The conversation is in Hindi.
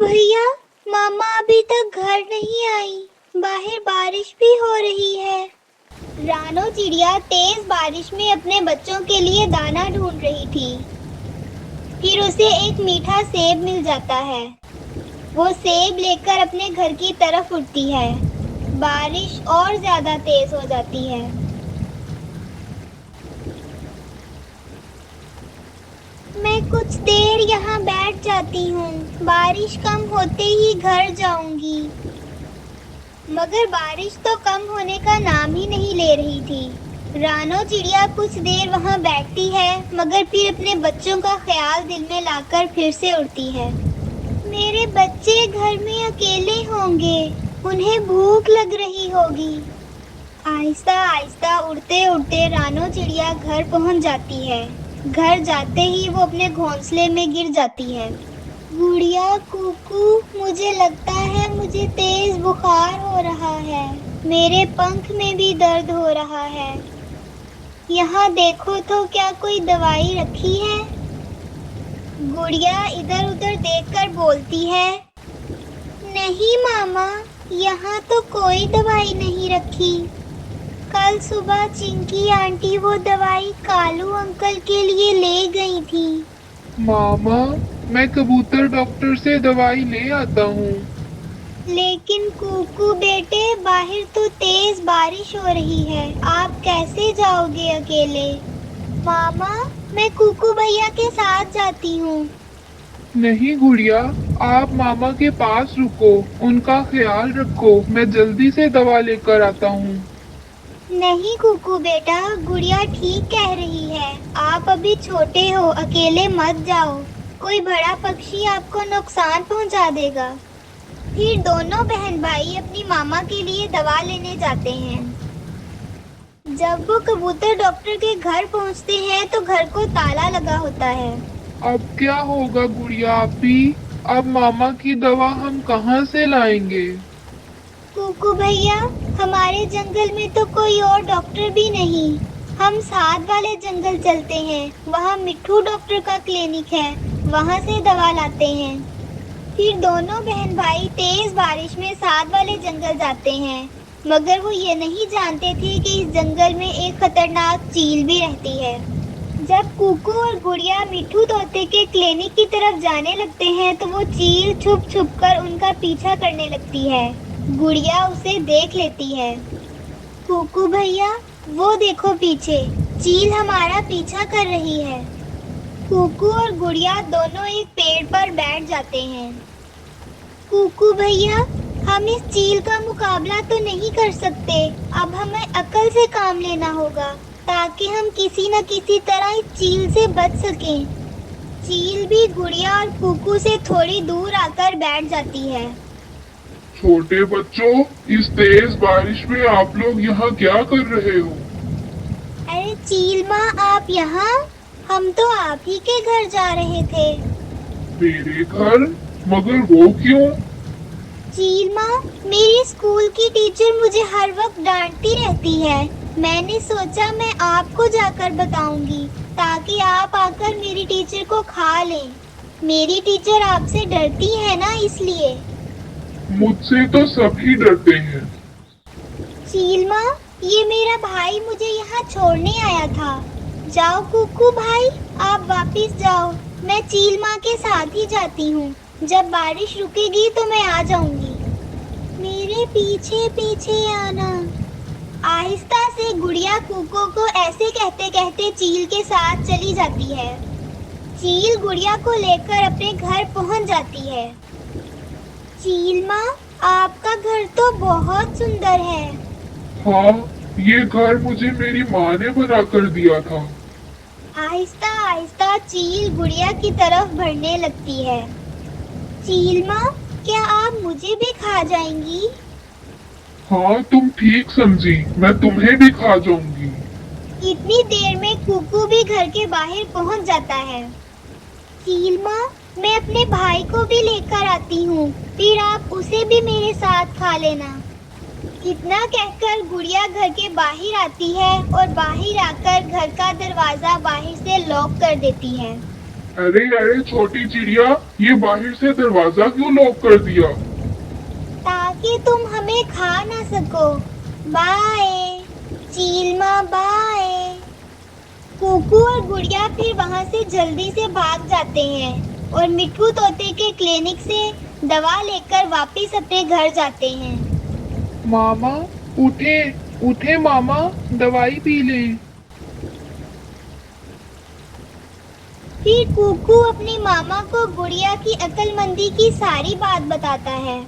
भैया, मामा अभी तक घर नहीं आई। बाहर बारिश भी हो रही है। रानो चिड़िया तेज बारिश में अपने बच्चों के लिए दाना ढूंढ रही थी। फिर उसे एक मीठा सेब मिल जाता है। वो सेब लेकर अपने घर की तरफ उड़ती है। बारिश और ज्यादा तेज हो जाती है। मैं कुछ देर यहाँ बैठ जाती हूँ। बारिश कम होते ही घर जाऊंगी। मगर बारिश तो कम होने का नाम ही नहीं ले रही थी। रानो चिड़िया कुछ देर वहाँ बैठती है, मगर फिर अपने बच्चों का ख्याल दिल में लाकर फिर से उड़ती है। मेरे बच्चे घर में अकेले होंगे, उन्हें भूख लग रही होगी। आहिस्ता आहिस्ता उड़ते उड़ते रानो चिड़िया घर पहुँच जाती है। घर जाते ही वो अपने घोंसले में गिर जाती है। गुड़िया कुकू, मुझे लगता है मुझे तेज बुखार हो रहा है। मेरे पंख में भी दर्द हो रहा है। यहाँ देखो तो क्या कोई दवाई रखी है? गुड़िया इधर उधर देखकर बोलती है, नहीं मामा, यहाँ तो कोई दवाई नहीं रखी। कल सुबह चिंकी आंटी वो दवाई कालू अंकल के लिए ले गई थी। मामा, मैं कबूतर डॉक्टर से दवाई ले आता हूँ। लेकिन कुकू बेटे, बाहर तो तेज बारिश हो रही है। आप कैसे जाओगे अकेले? मामा, मैं कुकू भैया के साथ जाती हूँ। नहीं गुड़िया, आप मामा के पास रुको, उनका ख्याल रखो। मैं जल्दी से दवा लेकर आता हूँ। नहीं कुकू बेटा, गुड़िया ठीक कह रही है। आप अभी छोटे हो, अकेले मत जाओ। कोई बड़ा पक्षी आपको नुकसान पहुंचा देगा। फिर दोनों बहन भाई अपनी मामा के लिए दवा लेने जाते हैं। जब वो कबूतर डॉक्टर के घर पहुंचते हैं तो घर को ताला लगा होता है। अब क्या होगा गुड़िया आपी? अब मामा की दवा हम कहाँ से लाएंगे? कुकू भैया, हमारे जंगल में तो कोई और डॉक्टर भी नहीं। हम साथ वाले जंगल चलते हैं, वहाँ मिट्ठू डॉक्टर का क्लिनिक है, वहाँ से दवा लाते हैं। फिर दोनों बहन भाई तेज बारिश में साथ वाले जंगल जाते हैं, मगर वो ये नहीं जानते थे कि इस जंगल में एक खतरनाक चील भी रहती है। जब कुकू और गुड़िया मिट्ठू तोते के क्लिनिक की तरफ जाने लगते हैं तो वो चील छुप छुप कर उनका पीछा करने लगती है। गुड़िया उसे देख लेती है। कुकू भैया, वो देखो पीछे, चील हमारा पीछा कर रही है। कुकू और गुड़िया दोनों एक पेड़ पर बैठ जाते हैं। कुकू भैया, हम इस चील का मुकाबला तो नहीं कर सकते। अब हमें अकल से काम लेना होगा ताकि हम किसी न किसी तरह इस चील से बच सकें। चील भी गुड़िया और कुकू से थोड़ी दूर आकर बैठ जाती है। छोटे बच्चों, इस तेज बारिश में आप लोग यहाँ क्या कर रहे हो? अरे चील माँ, आप यहाँ? हम तो आप ही के घर जा रहे थे। मेरे घर? मगर वो क्यों? चील माँ, मेरी स्कूल की टीचर मुझे हर वक्त डांटती रहती है। मैंने सोचा मैं आपको जाकर बताऊंगी ताकि आप आकर मेरी टीचर को खा लें। मेरी टीचर आपसे डरती है ना, इसलिए। मुझसे तो सभी डरते हैं। चील माँ, ये मेरा भाई मुझे यहाँ छोड़ने आया था। जाओ कुकू भाई, आप वापिस जाओ। मैं चील माँ के साथ ही जाती हूँ। जब बारिश रुकेगी तो मैं आ जाऊंगी। मेरे पीछे पीछे आना। आहिस्ता से गुड़िया कुकू को ऐसे कहते कहते चील के साथ चली जाती है। चील गुड़िया को लेकर अपने घर पहुँच जाती है। चील माँ, आपका घर तो बहुत सुंदर है। हाँ, ये घर मुझे मेरी माँ ने बना कर दिया था। आहिस्ता आहिस्ता चील गुड़िया की तरफ बढ़ने लगती है। चील माँ, क्या आप मुझे भी खा जाएंगी? हाँ, तुम ठीक समझी, मैं तुम्हें भी खा जाऊंगी। इतनी देर में कुकू भी घर के बाहर पहुँच जाता है। चील माँ, मैं अपने भाई को भी लेकर आती हूँ, फिर आप उसे भी मेरे साथ खा लेना। इतना कहकर गुड़िया घर के बाहर आती है और बाहर आकर घर का दरवाजा बाहर से लॉक कर देती है। अरे अरे छोटी चिड़िया, ये बाहर से दरवाजा क्यों लॉक कर दिया? ताकि तुम हमें खा ना सको। बाय चील माँ, बाय। कुकू और गुड़िया फिर वहाँ से जल्दी से भाग जाते हैं और मिट्ठू तोते के क्लिनिक से दवा लेकर वापस अपने घर जाते हैं। मामा उठे, उठे मामा, दवाई पी लें। फिर कुकू अपनी मामा को गुड़िया की अक्लमंदी की सारी बात बताता है।